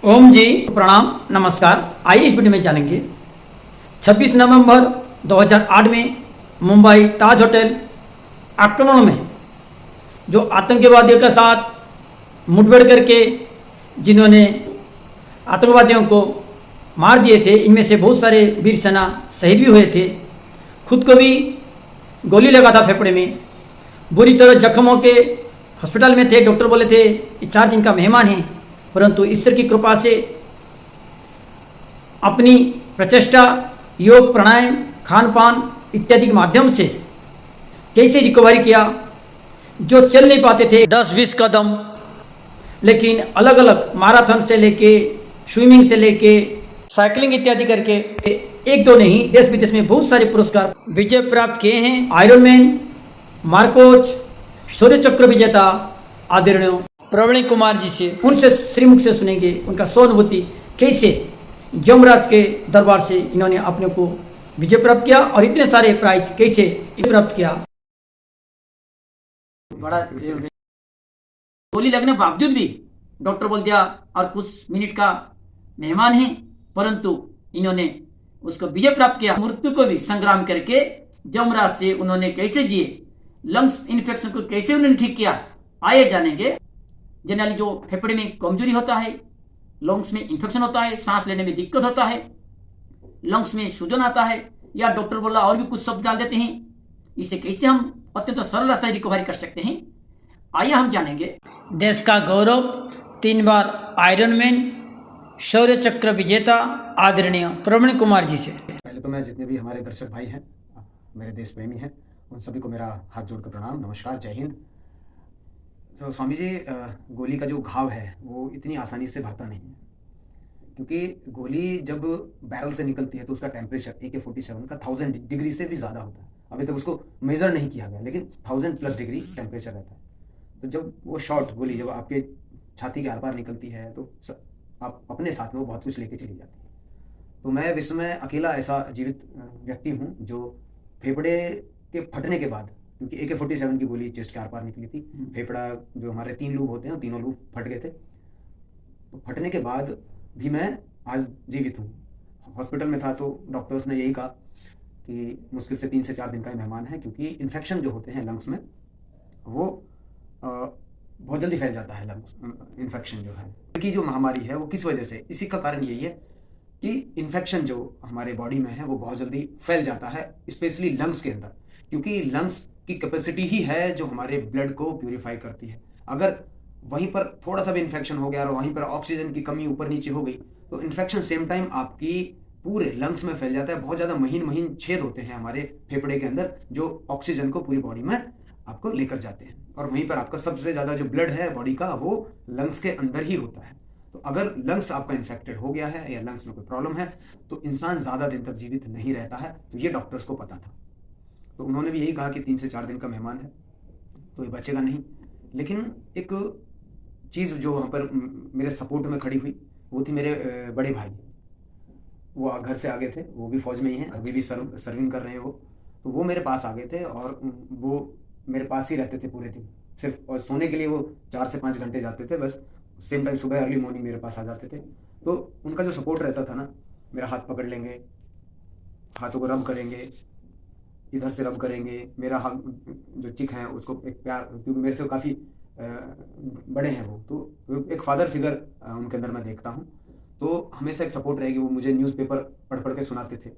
ओम जी प्रणाम नमस्कार। आइए इस वीडियो में जानेंगे 26 नवंबर 2008 में मुंबई ताज होटल आक्रमण में जो आतंकवादियों के साथ मुठभेड़ करके जिन्होंने आतंकवादियों को मार दिए थे, इनमें से बहुत सारे वीर सेना शहीद भी हुए थे। खुद को भी गोली लगा था फेफड़े में, बुरी तरह जख्म होके हॉस्पिटल में थे। डॉक्टर बोले थे ये 4 दिन का मेहमान है, परंतु ईश्वर की कृपा से अपनी प्रचेष्टा, योग, प्राणायाम, खान पान इत्यादि के माध्यम से कैसे रिकवरी किया। जो चल नहीं पाते थे 10-20 कदम, लेकिन अलग अलग मैराथन से लेके स्विमिंग से लेके साइकिलिंग इत्यादि करके एक दो नहीं, देश विदेश में बहुत सारे पुरस्कार विजय प्राप्त किए हैं। आयरन मार्कोच, शौर्य चक्र विजेता आदरणीय प्रवीण कुमार जी से, उनसे श्रीमुख से सुनेंगे उनका स्वानुभूति कैसे यमराज के दरबार से इन्होंने अपने को विजय प्राप्त किया और इतने सारे प्राइज कैसे प्राप्त किया। बड़ा गोली लगने के बावजूद भी डॉक्टर बोल दिया और कुछ मिनट का मेहमान है, परंतु इन्होंने उसको विजय प्राप्त किया। मृत्यु को भी संग्राम करके यमराज से उन्होंने कैसे जिए, लंग्स इन्फेक्शन को कैसे उन्होंने ठीक किया। आइए जानेंगे। जनरली जो फेफड़े में कमजोरी होता है, लंग्स में इन्फेक्शन होता है, सांस लेने में दिक्कत होता है, लंग्स में सूजन आता है, या डॉक्टर बोला और भी कुछ शब्द डाल देते हैं, इसे कैसे हम अत्यंत सरल रास्ते रिकवरी कर सकते हैं। आइए हम जानेंगे। देश का गौरव, 3 बार आयरनमैन, शौर्य चक्र विजेता आदरणीय प्रवीण कुमार जी से। पहले तो मैं जितने भी हमारे दर्शक भाई हैं, मेरे देश प्रेमी हैं, उन सभी को मेरा हाथ जोड़कर प्रणाम, नमस्कार, जय हिंद। तो स्वामी जी, गोली का जो घाव है वो इतनी आसानी से भरता नहीं है, क्योंकि गोली जब बैरल से निकलती है तो उसका टेम्परेचर AK-47 का 1000 डिग्री से भी ज़्यादा होता है। अभी तक उसको मेज़र नहीं किया गया, लेकिन 1000+ डिग्री टेम्परेचर रहता है। तो जब वो शॉट गोली जब आपके छाती के आर पार निकलती है तो आप अपने साथ में वो बहुत कुछ लेके चली जाती है। तो मैं विश्व में अकेला ऐसा जीवित व्यक्ति हूँ जो फेफड़े के फटने के बाद, क्योंकि AK-47 की गोली चेस्ट के आर पार निकली थी, फेफड़ा जो हमारे 3 लूब होते हैं, तीनों लूब फट गए थे। तो फटने के बाद भी मैं आज जीवित हूँ। हॉस्पिटल में था तो डॉक्टर्स ने यही कहा कि मुश्किल से 3 से 4 दिन का ही मेहमान है, क्योंकि इन्फेक्शन जो होते हैं लंग्स में वो बहुत जल्दी फैल जाता है। लंग्स इन्फेक्शन जो है की जो महामारी है वो किस वजह से, इसी का कारण यही है कि इन्फेक्शन जो हमारे बॉडी में है वो बहुत जल्दी फैल जाता है, स्पेशली लंग्स के अंदर, क्योंकि लंग्स की कैपेसिटी ही है जो हमारे ब्लड को प्यूरिफाई करती है। अगर वहीं पर थोड़ा सा भी इन्फेक्शन हो गया और वहीं पर ऑक्सीजन की कमी ऊपर नीचे हो गई तो इन्फेक्शन सेम टाइम आपकी पूरे लंग्स में फैल जाता है। बहुत ज़्यादा महीन महीन छेद होते हैं हमारे फेफड़े के अंदर जो ऑक्सीजन को पूरी बॉडी में आपको लेकर जाते हैं, और वहीं पर आपका सबसे ज़्यादा जो ब्लड है बॉडी का वो लंग्स के अंदर ही होता है। तो अगर लंग्स आपका इन्फेक्टेड हो गया है या लंग्स में कोई प्रॉब्लम है तो इंसान ज़्यादा दिन तक जीवित नहीं रहता है। तो ये डॉक्टर्स को पता था, तो उन्होंने भी यही कहा कि 3 से 4 दिन का मेहमान है तो ये बचेगा नहीं। लेकिन एक चीज़ जो वहाँ पर मेरे सपोर्ट में खड़ी हुई वो थी मेरे बड़े भाई। वो घर से आ गए थे, वो भी फौज में ही हैं, अभी भी सर्विंग कर रहे हैं वो। तो वो मेरे पास आ गए थे और वो मेरे पास ही रहते थे पूरे दिन सिर्फ, और सोने के लिए वो 4 से 5 घंटे जाते थे बस। सेम टाइम सुबह अर्ली मॉर्निंग मेरे पास आ जाते थे। तो उनका जो सपोर्ट रहता था ना, मेरा हाथ पकड़ लेंगे, हाथों को रब करेंगे, इधर से रब करेंगे, मेरा हाथ जो चिक है उसको एक प्यार, क्योंकि मेरे से काफ़ी बड़े हैं वो, तो एक फादर फिगर उनके अंदर मैं देखता हूँ। तो हमेशा एक सपोर्ट रहेगी। वो मुझे न्यूज़पेपर पढ़ पढ़ के सुनाते थे,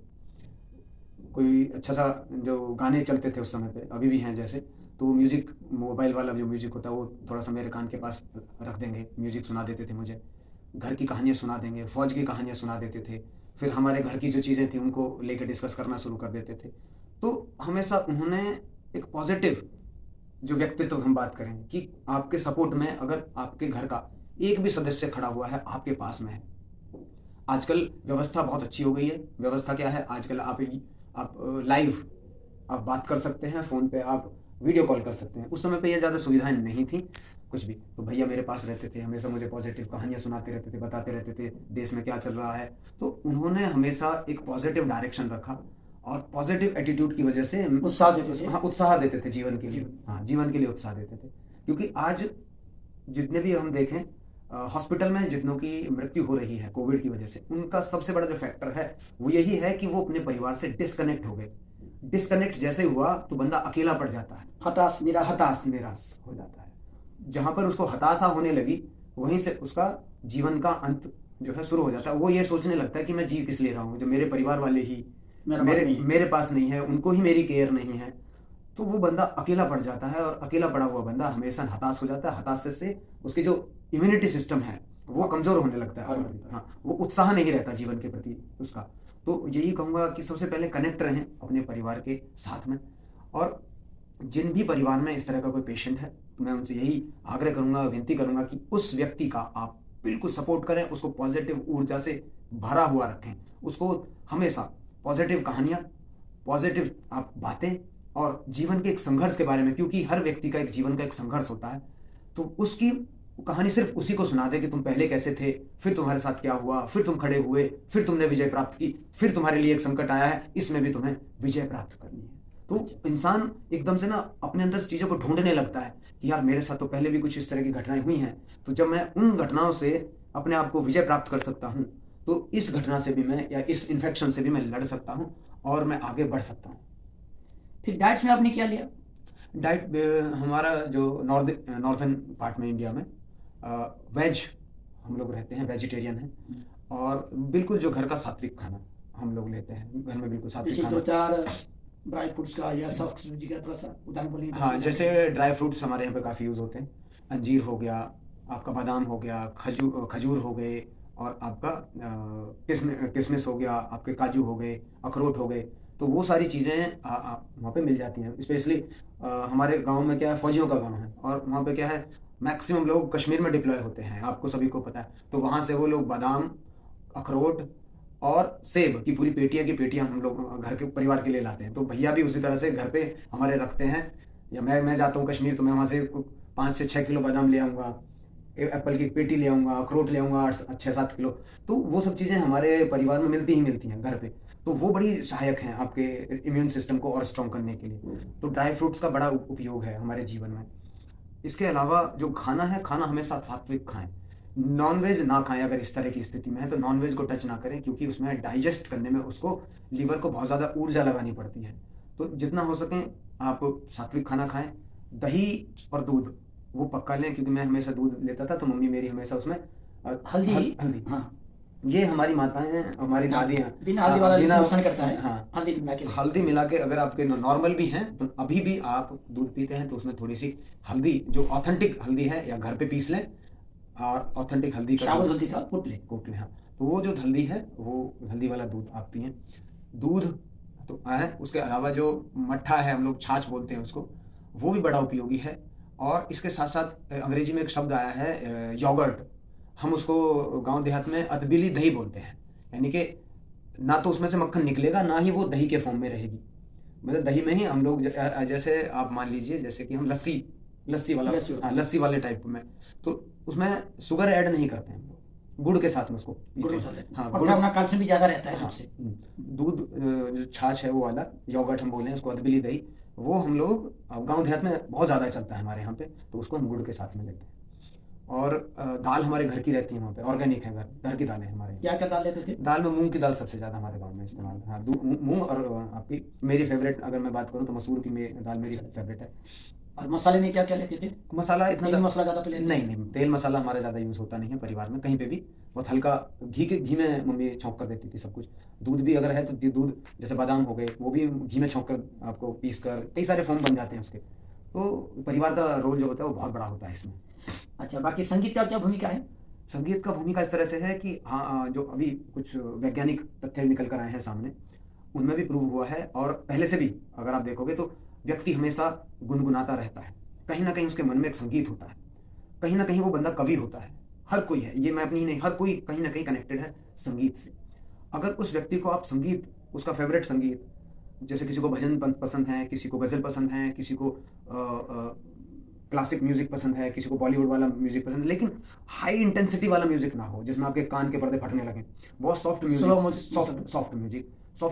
कोई अच्छा सा जो गाने चलते थे उस समय पे, अभी भी हैं जैसे, तो वो म्यूज़िक, मोबाइल वाला जो म्यूज़िक होता है वो थोड़ा सा मेरे कान के पास रख देंगे, म्यूज़िक सुना देते थे मुझे, घर की कहानियाँ सुना देंगे, फ़ौज की कहानियाँ सुना देते थे, फिर हमारे घर की जो चीज़ें थी उनको लेकर डिस्कस करना शुरू कर देते थे। तो हमेशा उन्होंने एक पॉजिटिव जो व्यक्तित्व हम बात करें कि आपके सपोर्ट में अगर आपके घर का एक भी सदस्य खड़ा हुआ है, आपके पास में है। आजकल व्यवस्था बहुत अच्छी हो गई है। व्यवस्था क्या है, आजकल आप लाइव आप बात कर सकते हैं, फ़ोन पे आप वीडियो कॉल कर सकते हैं। उस समय पे ये ज़्यादा सुविधाएं नहीं थी कुछ भी। तो भैया मेरे पास रहते थे, हमेशा मुझे पॉजिटिव कहानियाँ सुनाते रहते थे, बताते रहते थे देश में क्या चल रहा है। तो उन्होंने हमेशा एक पॉजिटिव डायरेक्शन रखा और पॉजिटिव एटीट्यूड की वजह से उत्साह देते थे। हाँ, उत्साह देते थे जीवन के लिए। हाँ, जीवन के लिए उत्साह देते थे। क्योंकि आज जितने भी हम देखें हॉस्पिटल में जितनों की मृत्यु हो रही है कोविड की वजह से, उनका सबसे बड़ा जो फैक्टर है वो यही है कि वो अपने परिवार से डिस्कनेक्ट हो गए। डिस्कनेक्ट जैसे हुआ तो बंदा अकेला पड़ जाता है, हताश निराश निराश हो जाता है। जहां पर उसको हताशा होने लगी वहीं से उसका जीवन का अंत जो है शुरू हो जाता है। वो ये सोचने लगता है कि मैं जी किस ले रहा हूँ, जो मेरे परिवार वाले ही मेरे पास नहीं है, उनको ही मेरी केयर नहीं है। तो वो बंदा अकेला पड़ जाता है और अकेला पड़ा हुआ बंदा हमेशा हताश हो जाता है। हताश से उसकी जो इम्यूनिटी सिस्टम है वो कमजोर होने लगता है। हाँ, वो उत्साह नहीं रहता जीवन के प्रति उसका। तो यही कहूंगा कि सबसे पहले कनेक्ट रहें अपने परिवार के साथ में। और जिन भी परिवार में इस तरह का कोई पेशेंट है तो मैं उनसे यही आग्रह करूंगा, विनती करूंगा कि उस व्यक्ति का आप बिल्कुल सपोर्ट करें, उसको पॉजिटिव ऊर्जा से भरा हुआ रखें, उसको हमेशा पॉजिटिव कहानियां, पॉजिटिव आप बातें और जीवन के एक संघर्ष के बारे में, क्योंकि हर व्यक्ति का एक जीवन का एक संघर्ष होता है, तो उसकी कहानी सिर्फ उसी को सुना दे कि तुम पहले कैसे थे, फिर तुम्हारे साथ क्या हुआ, फिर तुम खड़े हुए, फिर तुमने विजय प्राप्त की, फिर तुम्हारे लिए एक संकट आया है, इसमें भी तुम्हें विजय प्राप्त करनी है। तो इंसान एकदम से ना अपने अंदर चीजों को ढूंढने लगता है कि यार मेरे साथ तो पहले भी कुछ इस तरह की घटनाएं हुई हैं, तो जब मैं उन घटनाओं से अपने आप को विजय प्राप्त कर सकता हूँ तो इस घटना से भी मैं या इस इन्फेक्शन से भी मैं लड़ सकता हूँ और मैं आगे बढ़ सकता हूँ। फिर डाइट्स में आपने क्या लिया? डाइट हमारा जो नॉर्दर्न पार्ट में इंडिया में वेज हम लोग रहते हैं, वेजिटेरियन हैं, और बिल्कुल जो घर का सात्विक खाना हम लोग लेते हैं। घर में बिल्कुल सात्विक खाना, 2-4 ड्राई फ्रूट्स का या सब्जी का थोड़ा सा उदाहरण बोलिए। हाँ, जैसे ड्राई फ्रूट्स हमारे यहाँ पे काफ़ी यूज़ होते हैं। अंजीर हो गया, आपका बादाम हो गया, खजूर हो गए, और आपका किशमिश हो गया, आपके काजू हो गए, अखरोट हो गए। तो वो सारी चीज़ें वहाँ पे मिल जाती हैं। स्पेशली हमारे गांव में क्या है, फौजियों का गांव है, और वहाँ पे क्या है, मैक्सिमम लोग कश्मीर में डिप्लॉय होते हैं, आपको सभी को पता है। तो वहाँ से वो लोग बादाम, अखरोट और सेब की पूरी पेटियां की पेटियां हम लोग घर के परिवार के लिए लाते हैं। तो भैया भी उसी तरह से घर पे हमारे रखते हैं, या मैं जाता हूँ कश्मीर तो मैं वहाँ से 5 से 6 किलो बादाम ले आऊँगा, एप्पल की पेटी ले आऊँगा, अखरोट ले आऊँगा 6-7 किलो। तो वो सब चीज़ें हमारे परिवार में मिलती हैं घर पे। तो वो बड़ी सहायक हैं आपके इम्यून सिस्टम को और स्ट्रॉन्ग करने के लिए। तो ड्राई फ्रूट्स का बड़ा उपयोग है हमारे जीवन में। इसके अलावा जो खाना है, खाना हमेशा सात्विक खाएं, नॉनवेज ना खाएं। अगर इस तरह की स्थिति में है तो नॉनवेज को टच ना करें, क्योंकि उसमें डाइजेस्ट करने में उसको लीवर को बहुत ज़्यादा ऊर्जा लगानी पड़ती है। तो जितना हो सके आप सात्विक खाना खाएं। दही और दूध वो पक्का लें, क्योंकि मैं हमेशा दूध लेता था तो मम्मी मेरी हमेशा उसमें हल्दी, हाँ, ये हमारी माताएं हैं, हमारी दादियाँ बिना हल्दी वाला नुकसान करता है। हाँ, हल्दी मिला के अगर आपके नॉर्मल भी हैं तो अभी भी आप दूध पीते हैं तो उसमें थोड़ी सी हल्दी, जो ऑथेंटिक हल्दी है, या घर पे पीस लें, और ऑथेंटिक हल्दी का साबुत हल्दी का कूट लें। हाँ, तो वो जो हल्दी है वो हल्दी वाला दूध आप पिएं। दूध तो है, उसके अलावा जो मट्ठा है, हम लोग छाछ बोलते हैं उसको, वो भी बड़ा उपयोगी है। और इसके साथ साथ अंग्रेजी में एक शब्द आया है योगर्ट, हम उसको गांव देहात में अदबिली दही बोलते हैं। यानी कि ना तो उसमें से मक्खन निकलेगा, ना ही वो दही के फॉर्म में रहेगी। मतलब दही में ही हम लोग जैसे आप मान लीजिए, जैसे कि हम लस्सी वाले टाइप में, तो उसमें शुगर ऐड नहीं करते हैं, गुड़ के साथ में उसको हाँ, गुड़ अपना कैल्शियम भी ज्यादा रहता है। हाँ, दूध जो छाछ है वो वाला योगर्ट हम बोले हैं उसको, अदबिली दही, वो हम लोग गांव देहात में बहुत ज़्यादा चलता है हमारे यहाँ पे, तो उसको हम गुड़ के साथ में लेते हैं। और दाल हमारे घर की रहती है, वहाँ पे ऑर्गेनिक है, घर की दालें हमारे। क्या दाल लेते थे? दाल में मूंग की दाल सबसे ज़्यादा हमारे गांव में इस्तेमाल। हाँ, मूंग, और आपकी मेरी फेवरेट अगर मैं बात करूँ तो मसूर की दाल मेरी फेवरेट है। और मसाले में क्या क्या लेते थे? मसाला इतना तेल मसाला ज़्यादा तो नहीं, तेल मसाला हमारा ज़्यादा यूज़ होता नहीं है परिवार में, कहीं पे भी। बहुत हल्का घी में मम्मी छौंक कर देती थी सब कुछ। दूध भी अगर है तो दूध, जैसे बादाम हो गए, वो भी घी में छौंक कर आपको पीस कर, कई सारे फॉर्म बन जाते हैं उसके। तो परिवार का रोल जो होता है वो बहुत बड़ा होता है इसमें। अच्छा, बाकी संगीत का क्या भूमिका है? संगीत का भूमिका इस तरह से है कि हाँ, जो अभी कुछ वैज्ञानिक तथ्य निकल कर आए हैं सामने, उनमें भी प्रूव हुआ है, और पहले से भी अगर आप देखोगे तो व्यक्ति हमेशा गुनगुनाता रहता है, कहीं ना कहीं उसके मन में एक संगीत होता है, कहीं ना कहीं वो बंदा कवि होता है। हर कोई है, ये मैं अपनी ही नहीं, हर कोई कहीं ना कहीं कनेक्टेड है संगीत से। अगर उस व्यक्ति को आप संगीत, उसका फेवरेट संगीत, जैसे किसी को भजन पसंद है, किसी को गज़ल पसंद है, किसी को क्लासिक म्यूजिक पसंद है, किसी को बॉलीवुड वाला म्यूजिक पसंद है, लेकिन हाई इंटेंसिटी वाला म्यूजिक ना हो जिसमें आपके कान के पर्दे फटने लगे, बहुत सॉफ्ट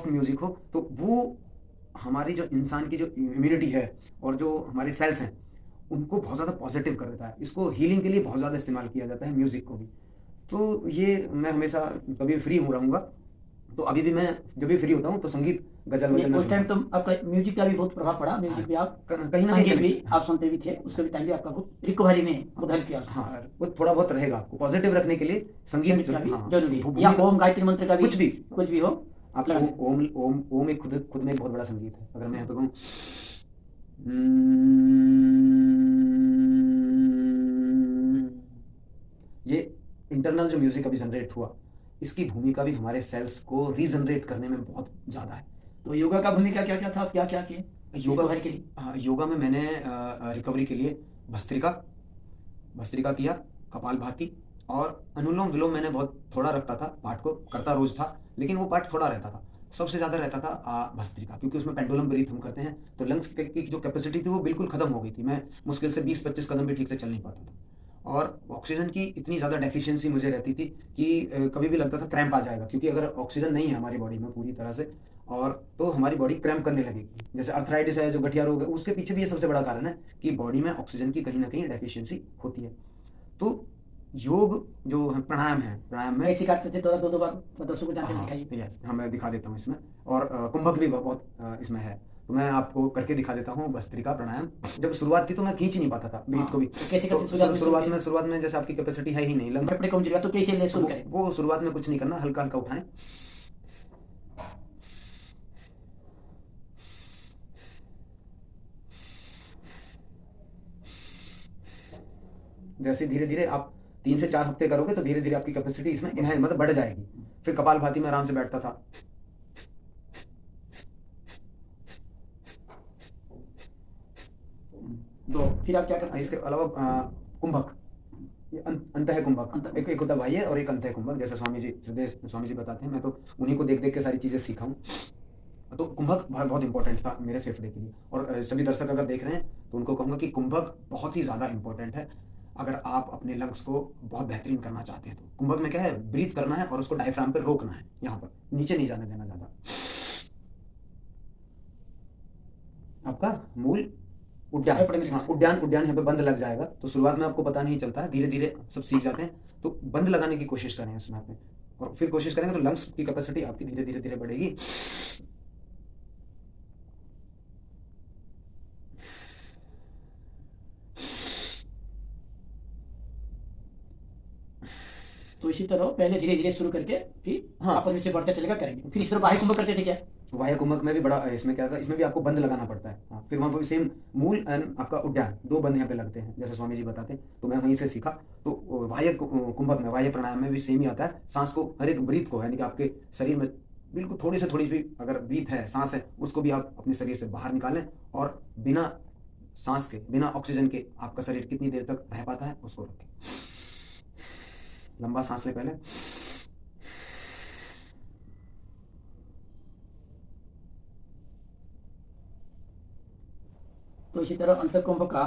म्यूजिक हो, तो वो हमारी जो इंसान की जो इम्यूनिटी है और जो हमारे सेल्स हैं उनको बहुत ज़्यादा पॉजिटिव कर देता है। इसको हीलिंग के लिए बहुत ज़्यादा इस्तेमाल किया जाता है, म्यूज़िक को भी। तो ये मैं हमेशा कभी फ्री हूँ रहूँगा, तो अभी भी मैं जब भी फ्री होता हूँ तो संगीत गज़ल वज़ल मैं उस टाइम सुनता तो आपका म्यूजिक का भी बहुत प्रभाव पड़ा, म्यूजिक भी आप हूँ। कहीं ना संगीत कहीं भी आप सुनते भी थे, उसके भी टाइम भी आपका बहुत रिकवरी में बहुत हेल्प किया। हाँ, वो थोड़ा बहुत रहेगा आपको पॉजिटिव रखने के लिए संगीत का भी हाँ, जरूरी है, भूमि या का- ओम गायत्री मंत्र का भी कुछ भी हो आप लगाने। ओम ओम ओम एक खुद में एक बहुत बड़ा संगीत है। अगर मैं यहाँ पे कहूँ ये इंटरनल जो म्यूजिक अभी जनरेट हुआ, इसकी भूमिका भी हमारे सेल्स को रीजनरेट करने में बहुत ज़्यादा है। तो योगा का भूमिका क्या क्या था, आप क्या क्या किए योगा रिकवरी के लिए? हाँ, योगा में मैंने रिकवरी के लिए भस्त्रिका भस्त्रिका किया, कपालभाति और अनुलोम विलोम मैंने बहुत थोड़ा रखता था, पाठ को करता रोज था, लेकिन वो पाठ थोड़ा रहता था। सबसे ज़्यादा रहता था भस्त्रिका, क्योंकि उसमें पेंडुलम ब्रीथ हम करते हैं, तो लंग्स की जो कैपेसिटी थी वो बिल्कुल खत्म हो गई थी। मैं मुश्किल से 20-25 कदम भी ठीक से चल नहीं पाता था, और ऑक्सीजन की इतनी ज़्यादा डेफिशिएंसी मुझे रहती थी कि कभी भी लगता था क्रैम्प आ जाएगा, क्योंकि अगर ऑक्सीजन नहीं है हमारी बॉडी में पूरी तरह से, और तो हमारी बॉडी क्रैम्प करने लगेगी। जैसे अर्थराइटिस है, जो गठिया रोग है, उसके पीछे भी ये सबसे बड़ा कारण है कि बॉडी में ऑक्सीजन की कहीं ना कहीं डेफिशिएंसी होती है। तो योग जो है, प्राणायाम में कैसे काटते थे, थोड़ा दो बार दर्शकों को जानकारी हाँ दिखाइए। यस, हाँ मैं दिखा देता हूँ इसमें, और कुंभक भी बहुत इसमें है, तो मैं आपको करके दिखा देता हूँ। भस्त्रिका प्राणायाम जब शुरुआत थी तो मैं खींच नहीं पाता था ब्रीथ को भी। तो कैसे तो करते शुरुआत में? शुरुआत में जैसे आपकी कैपेसिटी है ही नहीं, लंग फेफड़े कमजोरी है, तो कैसे ले शुरू करें? वो शुरुआत में कुछ नहीं करना, हल्का हल्का उठाएं, जैसे धीरे धीरे आप 3 से 4 हफ्ते करोगे तो धीरे धीरे आपकी कैपेसिटी इसमें इनहेल मतलब बढ़ जाएगी। फिर कपालभाति में आराम से बैठता था, दो, फिर आप क्या करते हैं? इसके अलावा कुंभक, ये अंत है कुंभक, एक होता बाह्य और एक अंत है कुंभक, जैसे स्वामी जी बताते हैं, मैं तो उन्हीं को देख देख के सारी चीजें सीखा हूँ। तो कुंभक बहुत इंपॉर्टेंट था मेरे फेफड़े के लिए, और सभी दर्शक अगर देख रहे हैं तो उनको कहूंगा कि कुंभक बहुत ही ज्यादा इंपॉर्टेंट है अगर आप अपने लंग्स को बहुत बेहतरीन करना चाहते हैं। तो कुंभक में क्या है, ब्रीथ करना है और उसको डायफ्राम पे रोकना है, यहाँ पर नीचे नहीं जाने देना ज्यादा। आपका मूल उद्यान, हाँ उद्यान यहाँ पे बंद लग जाएगा, तो शुरुआत में आपको पता नहीं चलता है, धीरे धीरे सब सीख जाते हैं। तो बंद लगाने की कोशिश करें उसमें आपने, और फिर कोशिश करेंगे तो लंग्स की कैपेसिटी आपकी धीरे धीरे धीरे बढ़ेगी। तो इसी तरह पहले धीरे धीरे शुरू करके फिर हाँ। आपस में से बढ़ते चलेगा, करेंगे। फिर इस तरह बाह्य कुंभक करते थे क्या? वाह्य कुंभक में भी बड़ा, इसमें क्या था, इसमें भी आपको बंद लगाना पड़ता है। हाँ, फिर वहाँ पर सेम मूल एंड आपका उद्यान, 2 बंद यहाँ पे लगते हैं, जैसे स्वामी जी बताते हैं, तो मैं वहीं से सीखा। तो वाह्य कुंभक में, वाह्य प्राणायाम में भी सेम ही आता है, सांस को, हर एक ब्रीथ को, यानी कि आपके शरीर में बिल्कुल थोड़ी से थोड़ी भी अगर ब्रीथ है, सांस है, उसको भी आप अपने शरीर से बाहर निकालें, और बिना सांस के, बिना ऑक्सीजन के आपका शरीर कितनी देर तक रह पाता है उसको रखें। लंबा सांस ले पहले, तो इसी तरह अंत कुंभ का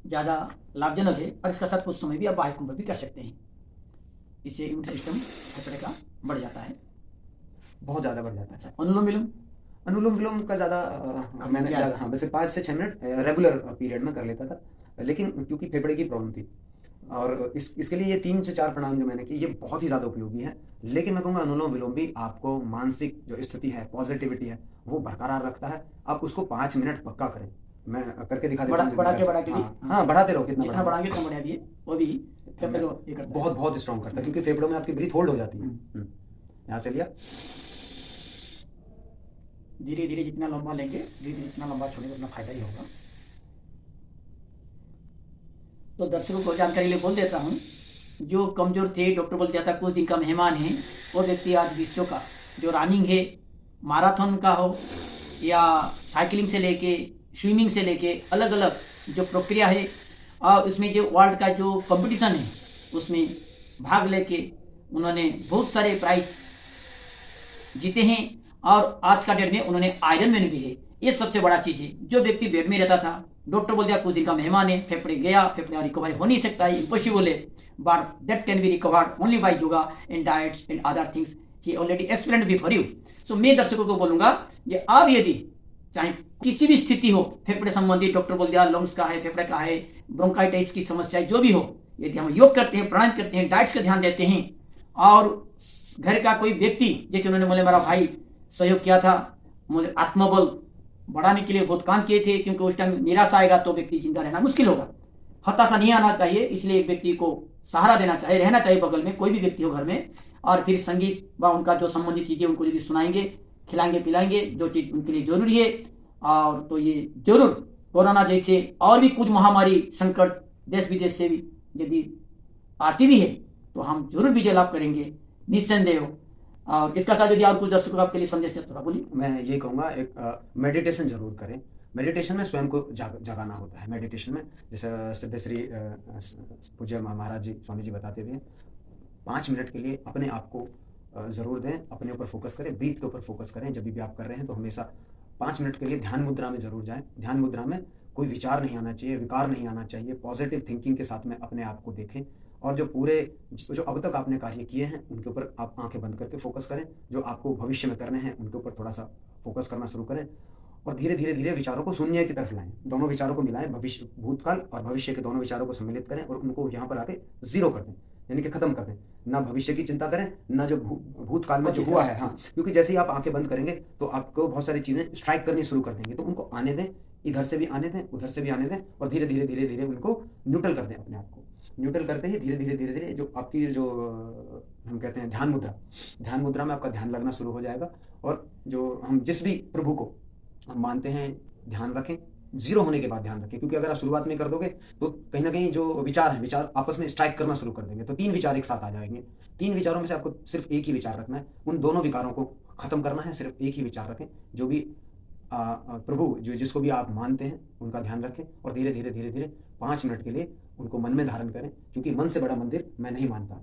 ज़्यादा लाभजनक है, और इसका साथ कुछ समय भी आप बाह्य कुंभ भी कर सकते हैं। इससे इम्यून सिस्टम फेफड़े का बढ़ जाता है, बहुत ज़्यादा बढ़ जाता है। अच्छा, अनुलोम विलोम? अनुलोम विलोम का ज़्यादा मैंने हाँ वैसे 5 से 6 मिनट रेगुलर पीरियड में कर लेता था, लेकिन क्योंकि फेफड़े की प्रॉब्लम थी, और इसके लिए ये 3 से 4 प्राणायाम जो मैंने किए ये बहुत ही ज़्यादा उपयोगी है। लेकिन मैं कहूँगा अनुलोम विलोम भी आपको मानसिक जो स्थिति है, पॉजिटिविटी है, वो बरकरार रखता है। आप उसको 5 मिनट पक्का करें, मैं करके दिखा देता हूँ। बढ़ा के लिए? हाँ, बढ़ाते रहो, जितना बढ़ाएंगे उतना बढ़िया भी है, वो भी फेफड़े को ये करता है। बहुत स्ट्रॉन्ग करता है, क्योंकि फेफड़ों में आपकी ब्रीथ होल्ड हो जाती है। यहाँ से लिया, धीरे धीरे जितना लंबा लेंगे, धीरे धीरे जितना लंबा छोड़ेंगे उतना फायदा ही होगा। तो दर्शकों को जानकारी लिए बोल देता हूँ, जो कमजोर थे, डॉक्टर बोल दिया था कुछ दिन का मेहमान है, वो व्यक्ति आज विश्व का जो रनिंग है, माराथन का हो या साइकिलिंग से लेके स्विमिंग से लेके अलग अलग जो प्रक्रिया है, और उसमें जो वर्ल्ड का जो कंपटीशन है उसमें भाग लेके उन्होंने बहुत सारे प्राइज जीते हैं, और आज का डेट में उन्होंने आयरन मैन भी है। ये सबसे बड़ा चीज़ है। जो व्यक्ति बेड में रहता था, डॉक्टर बोल दिया कुछ दिन का मेहमान है, फेफड़े गया, फेफड़े रिकवरी हो नहीं सकता है, इम्पॉसिबल है, but that can be recovered only by yoga and diets and other things he already explained before you. So मैं दर्शकों को बोलूंगा कि आप यदि चाहे किसी भी स्थिति हो, फेफड़े संबंधी डॉक्टर बोल दिया लंग्स का है, फेफड़े का है, ब्रोंकाइटिस की समस्या जो भी हो, यदि हम योग करते हैं, प्राणायाम करते हैं, डाइट्स का ध्यान देते हैं और घर का कोई व्यक्ति, जैसे उन्होंने बोले मेरा भाई सहयोग किया था, मुझे आत्मबल बढ़ाने के लिए बहुत काम किए थे, क्योंकि उस टाइम निराशा आएगा तो व्यक्ति जिंदा रहना मुश्किल होगा। हताशा नहीं आना चाहिए, इसलिए एक व्यक्ति को सहारा देना चाहिए, रहना चाहिए बगल में, कोई भी व्यक्ति हो घर में। और फिर संगीत व उनका जो संबंधित चीज़ें उनको यदि सुनाएंगे, खिलाएंगे पिलाएंगे, जो चीज़ उनके लिए जरूरी है। और तो ये जरूर कोरोना जैसे और भी कुछ महामारी संकट देश विदेश से भी यदि आती भी है तो हम जरूर विजय लाभ करेंगे निस्संदेह। और इसका साथ यदि और कुछ दर्शकों आपके लिए संदेश है थोड़ा बोलिए। मैं ये कहूँगा, एक मेडिटेशन जरूर करें। मेडिटेशन में स्वयं को जगाना होता है। मेडिटेशन में जैसे सिद्धश्री पूज्य महाराज जी स्वामी जी बताते थे, 5 मिनट के लिए अपने आप को ज़रूर दें, अपने ऊपर फोकस करें, ब्रीथ के ऊपर फोकस करें। जब भी आप कर रहे हैं तो हमेशा 5 मिनट के लिए ध्यान मुद्रा में ज़रूर जाएं। ध्यान मुद्रा में कोई विचार नहीं आना चाहिए, विकार नहीं आना चाहिए, पॉजिटिव थिंकिंग के साथ में अपने आप को देखें। और जो अब तक आपने कार्य किए हैं उनके ऊपर आप आंखें बंद करके फोकस करें। जो आपको भविष्य में करने हैं उनके ऊपर थोड़ा सा फोकस करना शुरू करें और धीरे धीरे धीरे विचारों को शून्य की तरफ लाएं। दोनों विचारों को मिलाएं, भविष्य भूतकाल और भविष्य के दोनों विचारों को सम्मिलित करें और उनको यहाँ पर आके जीरो कर दें, यानी कि खत्म कर दें। ना भविष्य की चिंता करें, ना जो भूतकाल में जो हुआ है। हाँ, क्योंकि जैसे ही आप आंखें बंद करेंगे तो आपको बहुत सारी चीज़ें स्ट्राइक करनी शुरू कर देंगे। तो उनको आने दें, इधर से भी आने दें, उधर से भी आने दें और धीरे धीरे धीरे धीरे उनको न्यूट्रल कर दें। अपने आप को न्यूट्रल करते ही धीरे धीरे जो आपकी जो हम कहते हैं ध्यान मुद्रा में आपका ध्यान लगना शुरू हो जाएगा। और जो हम जिस भी प्रभु को हम मानते हैं ध्यान रखें, जीरो होने के बाद ध्यान रखें। क्योंकि अगर आप शुरुआत में कर दोगे तो कहीं ना कहीं जो विचार आपस में स्ट्राइक करना शुरू कर देंगे। तो 3 विचार एक साथ आ जाएंगे। 3 विचारों में से आपको सिर्फ एक ही विचार रखना है, उन दोनों विकारों को खत्म करना है। सिर्फ एक ही विचार रखें, जो भी प्रभु जिसको भी आप मानते हैं उनका ध्यान रखें और धीरे धीरे 5 मिनट के लिए उनको मन में धारण करें। क्योंकि मन से बड़ा मंदिर मैं नहीं मानता,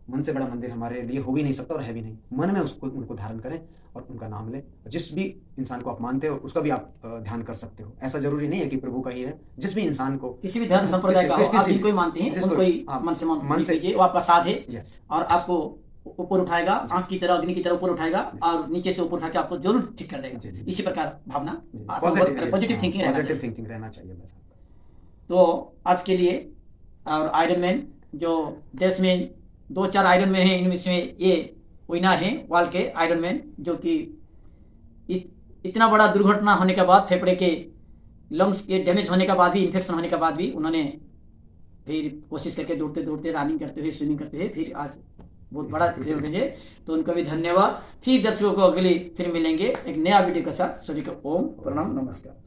मन से बड़ा मंदिर हमारे लिए हो भी नहीं सकता और है भी नहीं। मन में उनको धारण करें और उनका नाम लें। जिस भी इंसान को आप मानते हो उसका भी आप ध्यान कर सकते हो। ऐसा जरूरी नहीं है कि प्रभु का ही है, जिस भी इंसान को, किसी भी धर्म संप्रदाय का हो, आप जिनको ही मानते हैं उनको ही मन से कीजिए, वो आपका साथ है और आपको ऊपर उठाएगा, आंख की तरह अग्नि की तरह ऊपर उठाएगा और नीचे से ऊपर उठा के आपको जरूर ठीक कर देगा। इसी प्रकार भावना, पॉजिटिव थिंकिंग रहना चाहिए। तो आज के लिए और आयरन मैन जो देश में 2-4 आयरन मैन हैं, इनमें से ये विनर हैं वर्ल्ड के आयरन मैन, जो कि इतना बड़ा दुर्घटना होने के बाद, फेफड़े के लंग्स के डैमेज होने के बाद भी, इन्फेक्शन होने के बाद भी उन्होंने फिर कोशिश करके दौड़ते रनिंग करते हुए, स्विमिंग करते हुए फिर आज बहुत बड़ा है। तो उनको भी धन्यवाद। फिर दर्शकों को अगली फिर मिलेंगे एक नया वीडियो के साथ। सभी को ओम प्रणाम, नमस्कार।